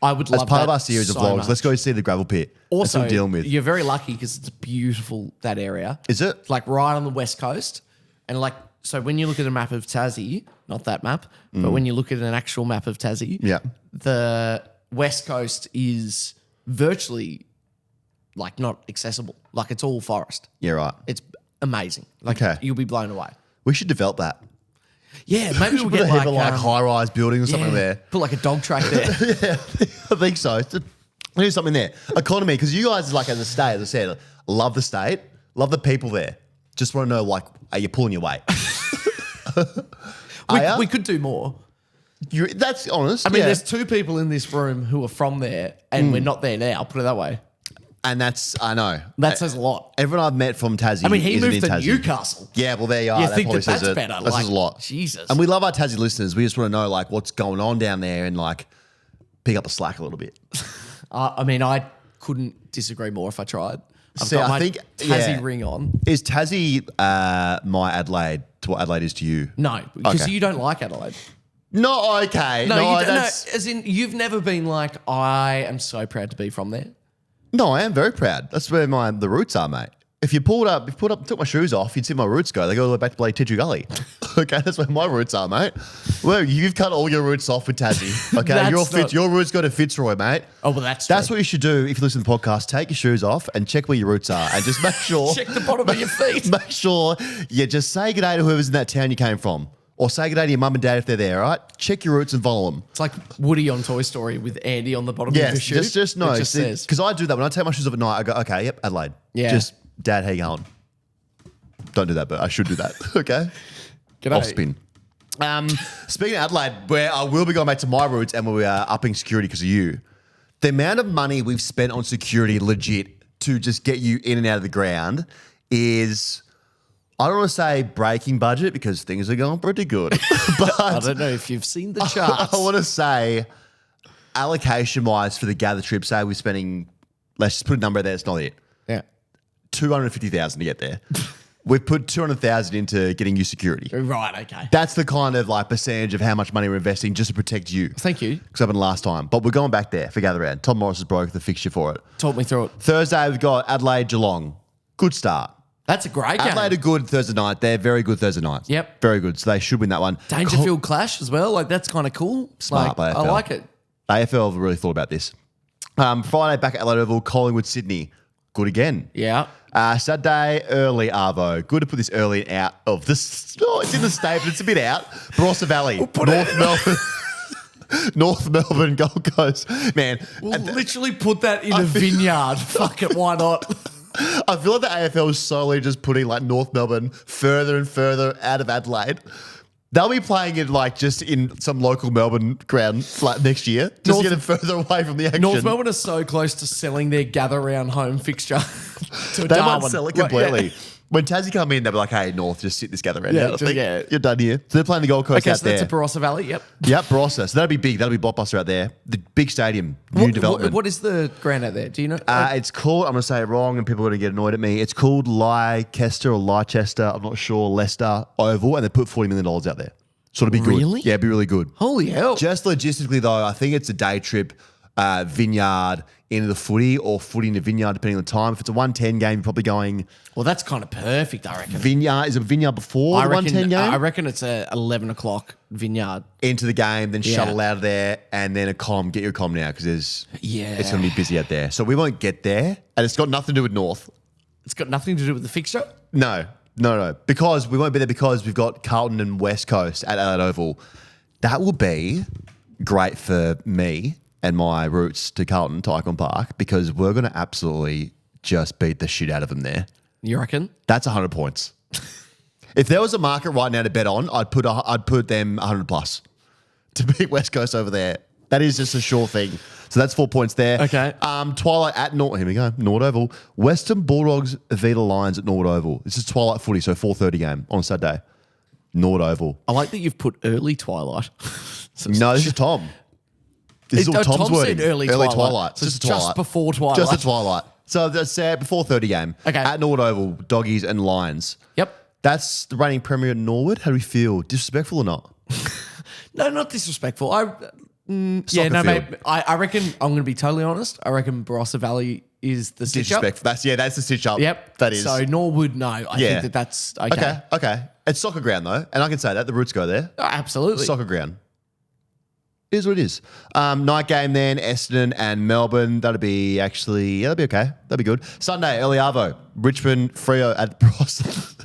I would love As part that of our series so of vlogs, much. let's go see the gravel pit. That's Also, what I'm dealing with. you're very lucky because it's beautiful, that area. Is it? Like right on the west coast. And like, so when you look at a map of Tassie, not that map, but when you look at an actual map of Tassie, Yeah. the west coast is virtually like not accessible. Like it's all forest. Yeah, right. It's amazing. Like Okay. you'll be blown away. We should develop that. Yeah, maybe we'll Put get a heap like, of like high-rise buildings or something there. Put like a dog track there. Yeah, I think so. There's something there. Economy, because you guys, like as a state, as I said, love the state, love the people there. Just want to know, like, are you pulling your weight? We could do more. That's honest. I mean, yeah. there's two people in this room who are from there, and we're not there now. Put it that way. And that's, I know. That says a lot. Everyone I've met from Tassie. I mean, he isn't moved in to Tassie. Newcastle. Yeah, well, there you are. You That think probably that that's says it. better? That Like, says a lot. Jesus. And we love our Tassie listeners. We just want to know, like, what's going on down there and, like, pick up the slack a little bit. I mean, I couldn't disagree more if I tried. I've See, got I my think- Tassie yeah. ring on. Is Tassie my Adelaide to what Adelaide is to you? No, because Okay. you don't like Adelaide. No, okay. No, you don't, no, that's... as in you've never been like, I am so proud to be from there. No, I am very proud. That's where the roots are, mate. If you took my shoes off, you'd see my roots go. They go all the way back to bloody Titchu Gully. Okay, that's where my roots are, mate. Well, you've cut all your roots off with Tassie. Okay, That's your roots go to Fitzroy, mate. Oh, well, that's That's true. what you should do if you listen to the podcast. Take your shoes off and check where your roots are, and just make sure. Check the bottom of your feet. Make sure you just say good day to whoever's in that town you came from, or say good day to your mum and dad if they're there. All right, check your roots and follow them. It's like Woody on Toy Story with Andy on the bottom of Yes, his shoe. just know. It just says. Because I do that when I take my shoes off at night. I go, okay, yep, Adelaide. Yeah. Just Dad, how you going? Don't do that, but I should do that. Okay. G'day. Off spin. Speaking of Adelaide, where I will be going back to my roots and we are upping security because of you. The amount of money we've spent on security, legit, to just get you in and out of the ground is, I don't want to say breaking budget because things are going pretty good. But I don't know if you've seen the charts. I want to say allocation-wise for the gather trip, say we're spending, let's just put a number there, it's not it, Yeah. 250,000 to get there. We've put 200,000 into getting you security. Right, okay. That's the kind of like percentage of how much money we're investing just to protect you. Thank you. Because happened last time. But we're going back there for gather round. Tom Morris has broke the fixture for it. Talk me through it. Thursday, we've got Adelaide, Geelong. Good start. That's a great game. Adelaide are good Thursday night. They're very good Thursday nights. Yep. Very good. So they should win that one. Dangerfield clash as well. Like, that's kind of cool. Smart by Like, I AFL. like it. AFL have really thought about this. Friday, back at Adelaide Oval, Collingwood, Sydney. Good again. Yeah. Saturday, early Arvo. Good to put this early out of this. Oh, it's in the state, but it's a bit out. Barossa Valley, North Melbourne. North Melbourne, Gold Coast. Man, We'll literally put that in a vineyard. Fuck it, why not? I feel like the AFL is slowly just putting like North Melbourne further and further out of Adelaide. They'll be playing it like just in some local Melbourne ground like next year, just to get them further away from the action. North Melbourne are so close to selling their gather round home fixture to They Darwin. might sell it Like, yeah. completely. When Tassie come in, they'll be like, hey, North, just sit this gather round Yeah, out. I just- think yeah. You're done here. So they're playing the Gold Coast Okay, out so that's there. a Barossa Valley. Yep. Yep, Barossa. So that'll be big. That'll be blockbuster out there. The big stadium, new development. What is the ground out there? Do you know? It's called, I'm going to say it wrong and people are going to get annoyed at me. It's called Leicester or Leicester, I'm not sure, Leicester Oval, and they put $40 million out there. So it'll be good. Really? Yeah, it'll be really good. Holy hell. Just logistically, though, I think it's a day trip, vineyard into the footy or footy into vineyard, depending on the time. If it's a 110 game, you're probably going Well, that's kind of perfect, I reckon. vineyard. Is it vineyard before the 110 game? I reckon it's a 11 o'clock vineyard. Into the game, then Yeah. shuttle out of there, and then get your comm now because it's going to be busy out there. So we won't get there, and it's got nothing to do with North. It's got nothing to do with the fixture. No. Because we won't be there because we've got Carlton and West Coast at Adelaide Oval. That will be great for me and my roots to Carlton, to Icon Park, because we're going to absolutely just beat the shit out of them there. You reckon? That's 100 points. If there was a market right now to bet on, I'd put them 100 plus to beat West Coast over there. That is just a sure thing. So that's 4 points there. Okay. Twilight at North. Here we go. Nord Oval. Western Bulldogs Vita Lions at Nord Oval. This is Twilight footy, so 4:30 game on Saturday. Nord Oval. I like that you've put early twilight. So No, this is Tom. This is all Tom's Tom wording. said early twilight. So So just just before twilight. Just the twilight. So that's before 30 game. Okay. At Norwood Oval, Doggies and Lions. Yep. That's the reigning premier at Norwood. How do we feel? Disrespectful or not? No, not disrespectful. Soccer Mate. field. I reckon, I'm going to be totally honest. I reckon Barossa Valley is the stitch up. Disrespectful. That's the stitch up. Yep. That is. So Norwood, no. I Yeah. think that's okay. Okay. It's soccer ground though, and I can say that the roots go there. Oh, absolutely. Soccer ground. It is what it is. Night game then, Essendon and Melbourne. That'll be okay. That'd be good. Sunday, early arvo, Richmond, Freo at the Bros.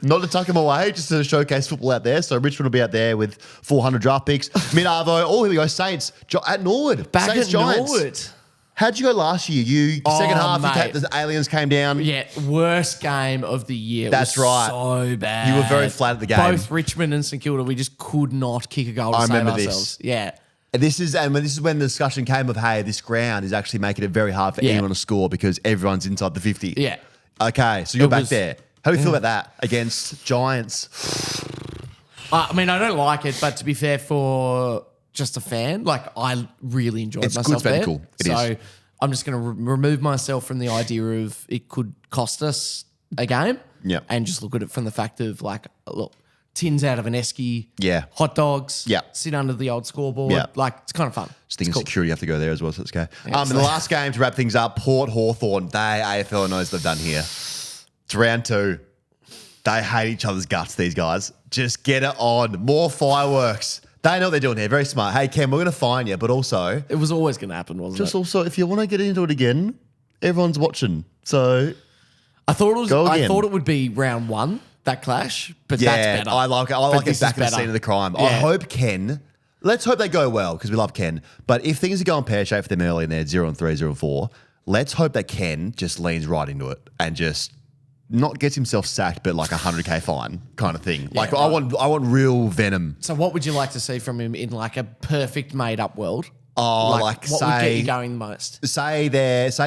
Not to tuck them away, just to showcase football out there. So Richmond will be out there with 400 draft picks. Mid arvo, here we go, Saints at Norwood. Back Saints at Giants. Norwood. How'd you go last year? Second half, mate. the aliens came down. Yeah, worst game of the year. That's It was right. So bad. You were very flat at the game. Both Richmond and St Kilda, we just could not kick a goal to I save remember ourselves. this. Yeah. And this is when the discussion came of, hey, this ground is actually making it very hard for Yeah. anyone to score because everyone's inside the 50. Yeah. Okay, so you're It back was- there. How do you feel about that against Giants? I mean, I don't like it, but to be fair, for just a fan, like I really enjoyed It's a myself good spectacle. there. It so is. I'm just going to remove myself from the idea of it could cost us a game. Yep. And just look at it from the fact of like, look, tins out of an esky. Yeah. Hot dogs. Yeah. Sit under the old scoreboard. Yeah. Like it's kind of fun. Just thinking It's cool. security have to go there as well, so let's go. Yeah, And so- the last game to wrap things up, Port Hawthorn. AFL knows they've done here. It's round 2. They hate each other's guts, these guys. Just get it on. More fireworks. They know what they're doing here. Very smart. Hey, Cam, we're going to fine you, but also, It was always going to happen, wasn't just it? also, if you want to get into it again, everyone's watching. So, I thought it was. Go I again. thought it would be round 1, that clash, but yeah, that's better. I like it. I like this it back is at the better. scene of the crime. I Yeah. hope let's hope they go well because we love Ken. But if things are going pear-shaped for them early and they're 0-3, 0-4, let's hope that Ken just leans right into it and just not gets himself sacked, but like a 100K fine kind of thing. Like I want real venom. So what would you like to see from him in like a perfect made-up world? Oh, like what would get say- you going the most? Say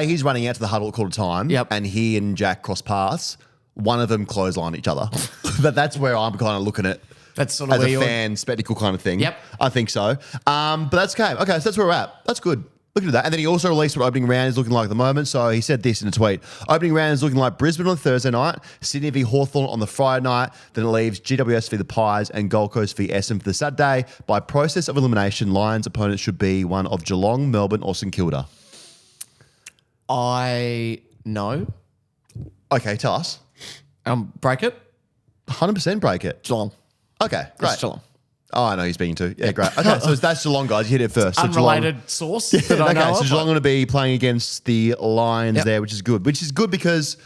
he's running out to the huddle at quarter time, Yep. and he and Jack cross paths. One of them clothesline each other. That's where I'm kind of looking at. That's sort of As where a you're. fan spectacle kind of thing. Yep. I think so. But that's okay. Okay, so that's where we're at. That's good. Look at that. And then he also released what opening round is looking like at the moment. So he said this in a tweet. Opening round is looking like Brisbane on Thursday night, Sydney v Hawthorn on the Friday night. Then it leaves GWS v the Pies and Gold Coast v Essendon for the Saturday. By process of elimination, Lions' opponents should be one of Geelong, Melbourne or St Kilda. I know. Okay, tell us. Break it. 100% break it. Geelong. Okay, great. It's Geelong. Oh, I know he's being too. Yeah, great. Okay, so that's Geelong, guys. You hit it first. So Unrelated source that I okay, know so of. Geelong going to be playing against the Lions Yep. there, which is good. Which is good because,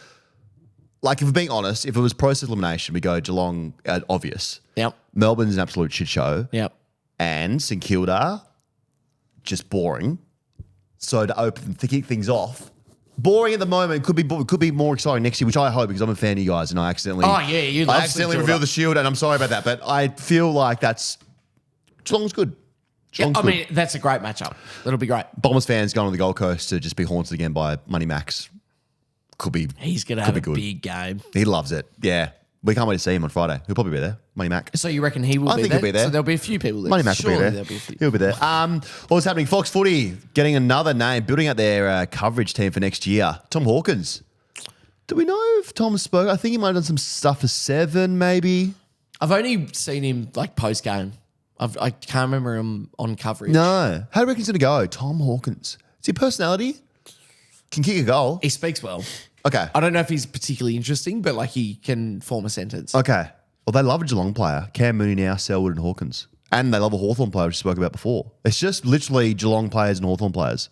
like, if we're being honest, if it was process elimination, we go Geelong obvious. Yep. Melbourne's an absolute shit show. Yep. And St Kilda, just boring. So to kick things off, boring at the moment, could be more exciting next year, which I hope because I'm a fan of you guys and I accidentally. Oh, yeah, you love I accidentally St Kilda. revealed the shield, and I'm sorry about that, but I feel like Geelong's good. Yeah, Geelong's I good. mean, that's a great matchup. That'll be great. Bombers fans going to the Gold Coast to just be haunted again by Money Max. Could be. He's going to could have be a good. big game. He loves it. Yeah. We can't wait to see him on Friday. He'll probably be there. Money Mac. So you reckon he will I be think there? he'll be there. So there'll be a few people there. Money Mac will Surely be there. there'll be a few. He'll be there. What's happening? Fox Footy getting another name, building out their coverage team for next year. Tom Hawkins. Do we know if Tom spoke? I think he might have done some stuff for 7, maybe. I've only seen him like post game. I can't remember him on coverage. No. How do you reckon he's going to go? Tom Hawkins. Is he a personality? Can kick a goal. He speaks well. Okay. I don't know if he's particularly interesting, but like he can form a sentence. Okay. Well, they love a Geelong player. Cam Mooney now, Selwood and Hawkins. And they love a Hawthorn player, which we spoke about before. It's just literally Geelong players and Hawthorn players.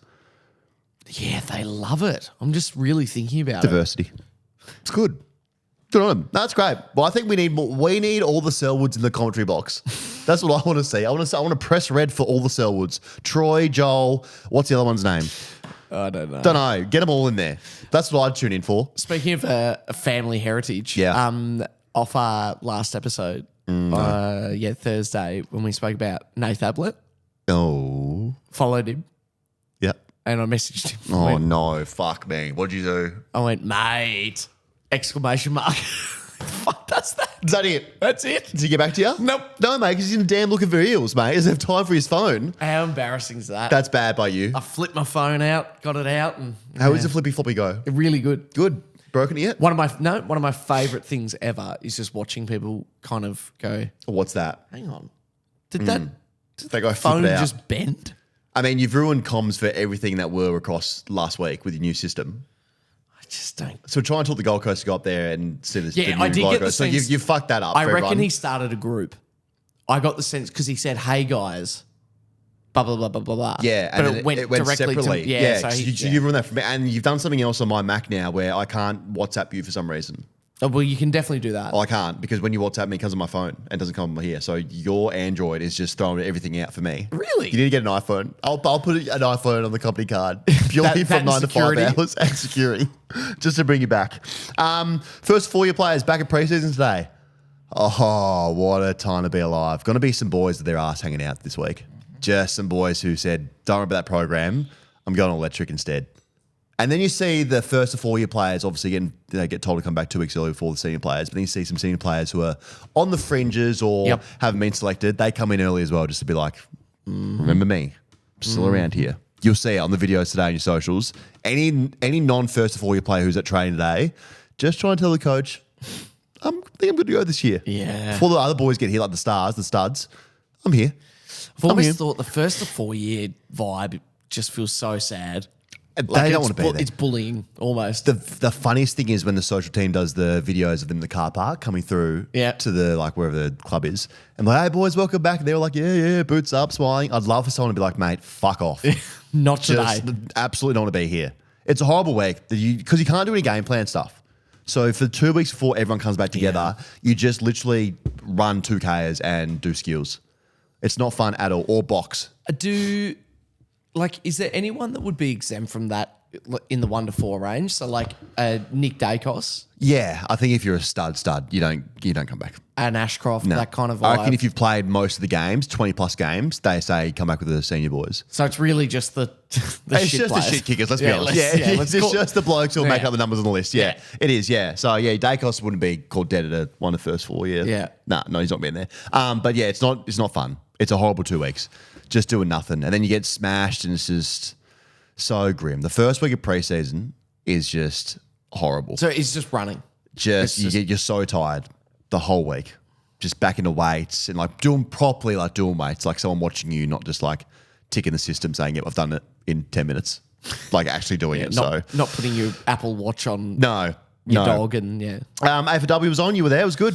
Yeah, they love it. I'm just really thinking about Diversity. It's good. Good on them. That's great. Well, I think we need more. We need all the Selwoods in the commentary box. That's what I want to see. I want to press red for all the Selwoods. Troy, Joel. What's the other one's name? it. I don't know. Don't know. Get them all in there. That's what I'd tune in for. Speaking of a family heritage, Yeah. Off our last episode, Thursday, when we spoke about Nath Ablett, Oh. followed him Yeah. and I messaged him. Oh, no. Fuck me. What'd you do? I went, mate! Exclamation mark. Fuck does that? Is that it? That's it. Did he get back to you? Nope. No, mate, because he's in a damn looking for heels, mate. He doesn't have time for his phone. How embarrassing is that? That's bad by you. I flipped my phone out, got it out, and How is the flippy floppy go? really good. Good. Broken it yet? One of my favourite things ever is just watching people kind of go, What's that? hang on, did that They go phone flip it out. just bend? I mean, you've ruined comms for everything that were across last week with your new system. I just don't. So try and talk the Gold Coast to go up there and see the Yeah, new I did logo. get the So sense- you've fucked that up. I for reckon everyone. he started a group. I got the sense because he said, "Hey guys," blah blah blah blah blah blah. Yeah, but and it went directly separately. to yeah. So 'cause he, you ruined that for me. And you've done something else on my Mac now where I can't WhatsApp you for some reason. Oh, well, you can definitely do that. I can't because when you WhatsApp me, it comes on my phone and doesn't come on here. So your Android is just throwing everything out for me. Really? You need to get an iPhone. I'll put an iPhone on the company card purely That from and 9 to 5 security. hours and security, just to bring you back. First 4 year players back at preseason today. Oh, what a time to be alive. Going to be some boys with their ass hanging out this week. Just some boys who said, don't remember that program. I'm going electric instead. And then you see the first to 4 year players obviously get told to come back 2 weeks early before the senior players. But then you see some senior players who are on the fringes or Yep. haven't been selected. They come in early as well just to be like, remember me. I'm still around here. You'll see it on the videos today on your socials. Any non first to 4 year player who's at training today, just try and tell the coach, I think I'm good to go this year. Yeah. Before the other boys get here, like the studs, I'm here. I've always here. thought the first to 4 year vibe just feels so sad. They don't want to be there. It's bullying almost. The funniest thing is when the social team does the videos of them in the car park coming through Yeah. to the like wherever the club is. And like, hey boys, welcome back. And they were like, yeah, boots up, smiling. I'd love for someone to be like, mate, fuck off. Not Just today. absolutely don't want to be here. It's a horrible week because you can't do any game plan stuff. So for 2 weeks before everyone comes back together, you just literally run 2Ks and do skills. It's not fun at all. Or box. Is there anyone that would be exempt from that in the 1 to 4 range? So like Nick Dacos, Yeah, I think if you're a stud, you don't come back. and Ashcroft, No. that kind of vibe. I reckon if you've played most of the games, 20 plus games, they say come back with the senior boys. so it's really just the It's shit just players. the shit kickers, let's be honest. let's it's call- just the blokes who'll make Yeah. up the numbers on the list. Yeah, it is, yeah. So, yeah, Dacos wouldn't be called dead at one of the first 4 years. Yeah. No, he's not being there. But, yeah, it's not fun. It's a horrible 2 weeks. Just doing nothing. And then you get smashed and it's just so grim. The first week of preseason is just horrible. So it's just running. You're so tired the whole week. Just back into weights and like doing properly, like doing weights, like someone watching you, not just like ticking the system saying, yep, I've done it in 10 minutes. Like actually doing it. Not putting your Apple Watch on No. your dog and yeah. AFLW was on, you were there, it was good.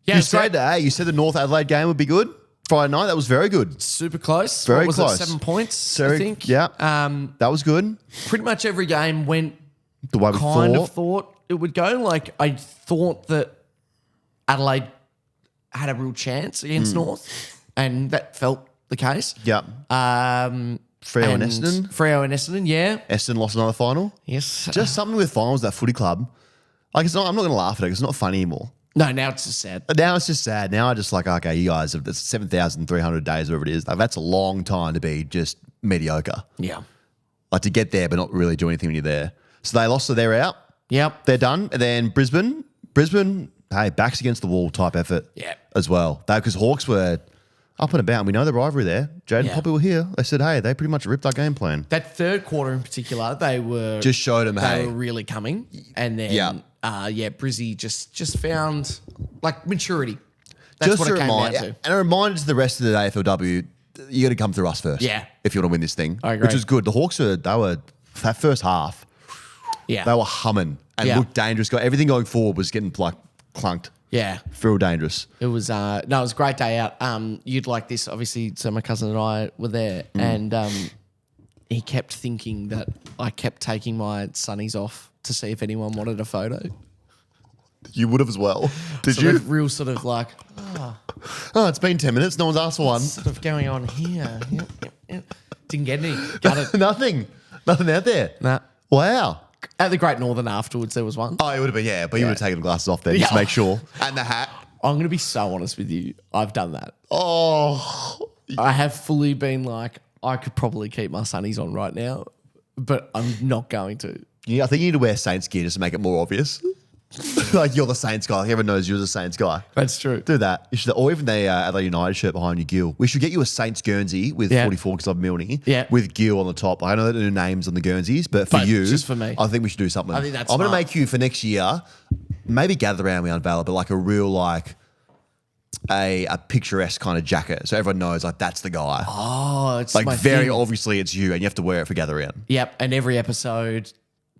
Yeah, You it's great. said, you said the North Adelaide game would be good. Friday night, that was very good. Super close. Very what was close. it? 7 points, I think. Yeah. That was good. Pretty much every game went The way we kind thought. of thought it would go. Like I thought that Adelaide had a real chance against North, and that felt the case. Yeah. Freo Freo and Essendon. Freo and Essendon, yeah. Essendon lost another final. Yes. Just something with finals, that footy club. Like, I'm not going to laugh at it 'cause it's not funny anymore. No, now it's just sad. But now it's just sad. Now I just like, okay, you guys, it's 7,300 days, whatever it is. Like, that's a long time to be just mediocre. Yeah. Like to get there, but not really do anything when you're there. So they lost, so they're out. Yep. They're done. And then Brisbane, hey, backs against the wall type effort Yeah. as well. Because Hawks were up and about. And we know the rivalry there. Jade and Yeah. Poppy were here. They said, hey, they pretty much ripped our game plan. That third quarter in particular, they were Just showed them, they hey. were really coming. And then Yeah. Brizzy just found like maturity. That's Just what a it came down reminder, to. and a reminder to the rest of the AFLW, you got to come through us first. Yeah. If you want to win this thing. I agree. Which was good. The Hawks that first half, Yeah. they were humming and Yeah. looked dangerous. Everything going forward was getting like clunked. Yeah. Real dangerous. It was it was a great day out. You'd like this, obviously. So my cousin and I were there, and he kept thinking that I kept taking my sunnies off to see if anyone wanted a photo. You would have as well. Did So you? we're real sort of like Oh, it's been 10 minutes. No one's asked for one. sort of going on here. Yep. Didn't get any. Got it. Nothing out there. Nah. Wow. At the Great Northern afterwards, there was one. Oh, it would have been, yeah. But you would have taken the glasses off then just to Yeah. make sure. And the hat. I'm going to be so honest with you. I've done that. Oh. I have fully been like, I could probably keep my sunnies on right now, but I'm not going to. Yeah, I think you need to wear Saints gear just to make it more obvious. Like you're the Saints guy. Everyone knows you're the Saints guy. That's true. Do that. You should, or even the Adelaide United shirt behind you, Gill. We should get you a Saints Guernsey with 44 because I'm Milne. Yeah. With Gill on the top. I know that there are names on the Guernseys, but for you, just for me. I think we should do something. I think that's I'm going to smart. make you for next year, maybe gather around we unveil it, but like a real like a picturesque kind of jacket. So everyone knows like that's the guy. Oh, it's Like my very thing. obviously it's you and you have to wear it for gather around. Yep, and every episode.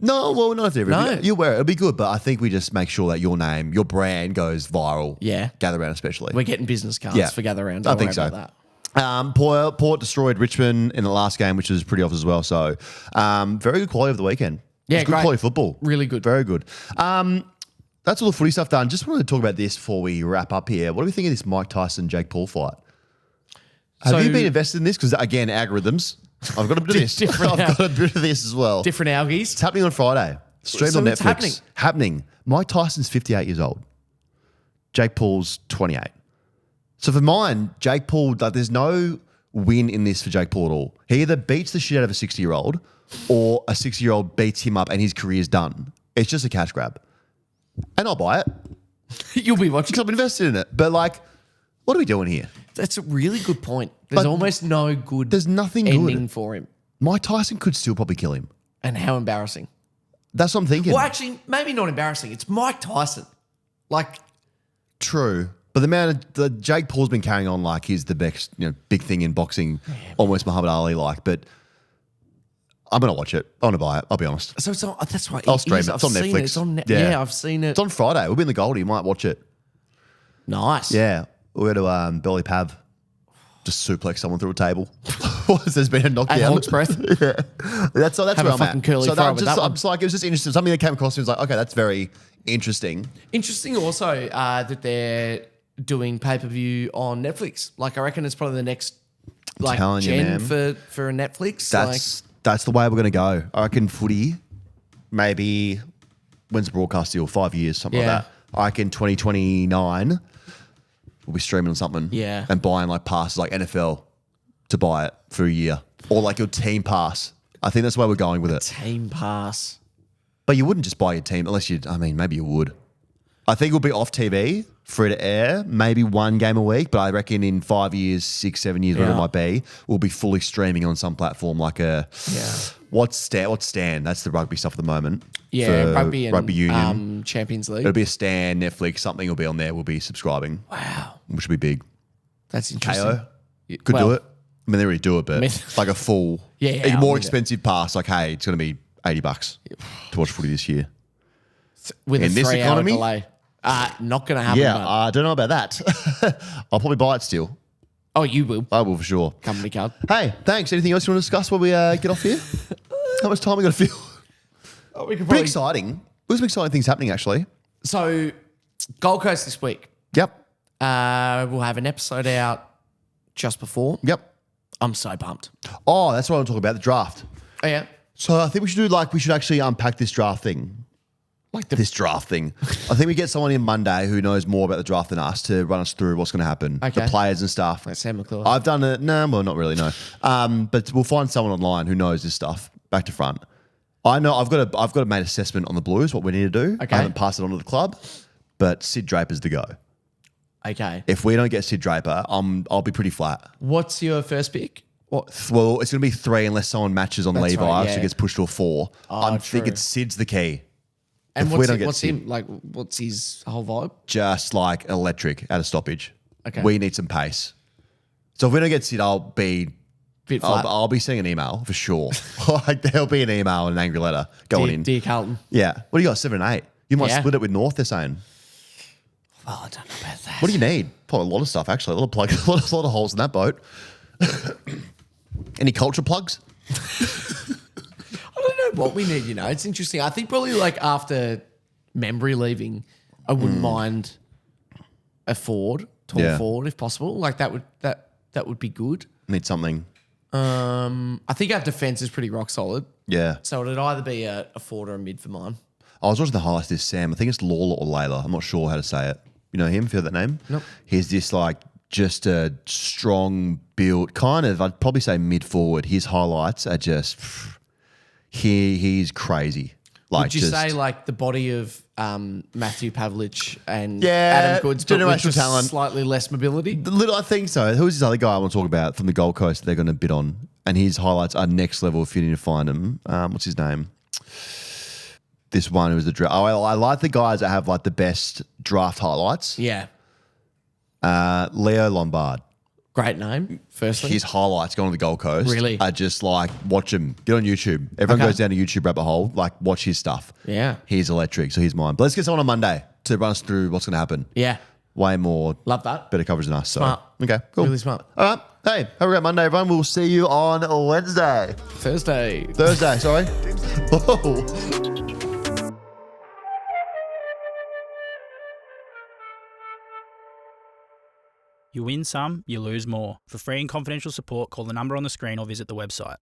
No, well, not every. No. You wear it. It'll be good, but I think we just make sure that your name, your brand goes viral. Yeah. Gather around especially. We're getting business cards Yeah. for gather round. I Don't think worry so. about that. Port destroyed Richmond in the last game, which was pretty obvious as well. So, very good quality of the weekend. Yeah, It's good great. quality football. Really good. Very good. That's all the footy stuff done. Just wanted to talk about this before we wrap up here. What do we think of this Mike Tyson Jake Paul fight? Have So- you been invested in this? Because again, algorithms. I've got a bit of this. Different I've got a bit of this as well. Different algies. It's happening on Friday. Streamed So on it's Netflix. Happening. Mike Tyson's 58 years old. Jake Paul's 28. So for mine, Jake Paul, like, there's no win in this for Jake Paul at all. He either beats the shit out of a 60-year-old or a 60-year-old beats him up and his career's done. It's just a cash grab. And I'll buy it You'll be watching. because I'm invested in it. But like, what are we doing here? That's a really good point. There's But almost no good There's nothing ending good. for him. Mike Tyson could still probably kill him. And how embarrassing. That's what I'm thinking. Well, actually, maybe not embarrassing. It's Mike Tyson. Like, True. But the man that Jake Paul's been carrying on like he's the best, big thing in boxing, almost Muhammad Ali like. But I'm gonna watch it. I want to buy it. I'll be honest. so it's on, that's right. I'll stream it. I've It's on seen Netflix. It. It's on Yeah. I've seen it. It's on Friday. We'll be in the Goldie. You might watch it. Nice. Yeah. We'll go to Belly Pav. Just suplex someone through a table. There's been a knockdown. At Hawk's breath. Yeah. That's Have where a I'm fucking at. curly So fry I'm with just, that I'm one. just like, it was just interesting. Something that came across me was like, okay, that's very interesting. Interesting also that they're doing pay-per-view on Netflix. Like, I reckon it's probably the next telling you, gen man. for a Netflix. That's the way we're going to go. I reckon footy, maybe, when's the broadcast deal? 5 years, something Yeah. like that. I reckon 2029, we'll be streaming on something. Yeah. And buying like passes like NFL to buy it for a year. Or like your team pass. I think that's where we're going with it. Team Pass. But you wouldn't just buy your team unless maybe you would. I think it'll be off TV, free to air, maybe one game a week. But I reckon in 5 years, 6, 7 years, whatever it Yeah. might be, we'll be fully streaming on some platform like what's Stan? That's the rugby stuff at the moment. Yeah, for rugby and rugby union. Champions League. It'll be a Stan, Netflix, something will be on there. We'll be subscribing, Wow. which will be big. That's interesting. KO could do it. I mean, they already do it, but mean- like a full, Yeah, a I more mean- expensive pass. Like, hey, it's going to be $80 to watch footy this year. With In a this 3-hour economy? delay. Not going to happen. Yeah, mate. I don't know about that. I'll probably buy it still. Oh, you will. I will for sure. Company card. Hey, thanks. Anything else you want to discuss while we get off here? How much time we got to feel? Oh, we could Pretty exciting. There's some exciting things happening, actually. So, Gold Coast this week. Yep. We'll have an episode out just before. Yep. I'm so pumped. Oh, that's what I want to talk about, the draft. Oh, yeah. So I think we should actually unpack this draft thing. This draft thing. I think we get someone in Monday who knows more about the draft than us to run us through what's going to happen. Okay. The players and stuff. Like Sam McClure. I've done it. No, well, not really, no. But we'll find someone online who knows this stuff back to front. I know I've got a main assessment on the Blues, what we need to do. Okay. I haven't passed it on to the club, but Sid Draper's the go. Okay. If we don't get Sid Draper, I'll be pretty flat. What's your first pick? Well, it's going to be 3 unless someone matches on That's Levi, right, so yeah. it gets pushed to a 4. I think true. it's Sid's the key. And If we what's, don't it, get what's Sid. him? Like, what's his whole vibe? Just like electric at a stoppage. Okay. We need some pace. So if we don't get Sid, I'll be Bit flat. I'll be sending an email for sure. Like there'll be an email and an angry letter going in. Dear Carlton. Yeah. What do you got? 7 and 8. You might Yeah. split it with North, they're saying. Well, I don't know about that. What do you need? Probably a lot of stuff, actually. A lot of plug, a lot of holes in that boat. Any culture plugs? I don't know what we need, It's interesting. I think probably like after Membry leaving, I wouldn't mind a forward, tall Yeah. forward if possible. Like that would be good. Need something. I think our defense is pretty rock solid. Yeah. So it'd either be a forward or a mid for mine. I was watching the highlights of this Sam. I think it's Lawler or Layla. I'm not sure how to say it. You know him? Feel that name? Nope. He's this like just a strong build, kind of, I'd probably say mid forward. His highlights are just, he's crazy. Like, Would you say like the body of Matthew Pavlich and Yeah, Adam Goods, but with generational just talent. slightly less mobility? I think so. Who's this other guy I want to talk about from the Gold Coast that they're going to bid on? And his highlights are next level if you need to find him. What's his name? This one who was the draft. Oh, I like the guys that have like the best draft highlights. Yeah. Leo Lombard. Great name, firstly. His highlights going to the Gold Coast Really? are just like, watch him. Get on YouTube. Everyone Okay. goes down to YouTube rabbit hole. Like, watch his stuff. Yeah. He's electric. So he's mine. But let's get someone on Monday to run us through what's going to happen. Yeah. Way more Love that. better coverage than us. So. Smart. Okay, cool. Really smart. All right. Hey, have a great Monday, everyone. We'll see you on Wednesday. Thursday, Sorry. Whoa. You win some, you lose more. For free and confidential support, call the number on the screen or visit the website.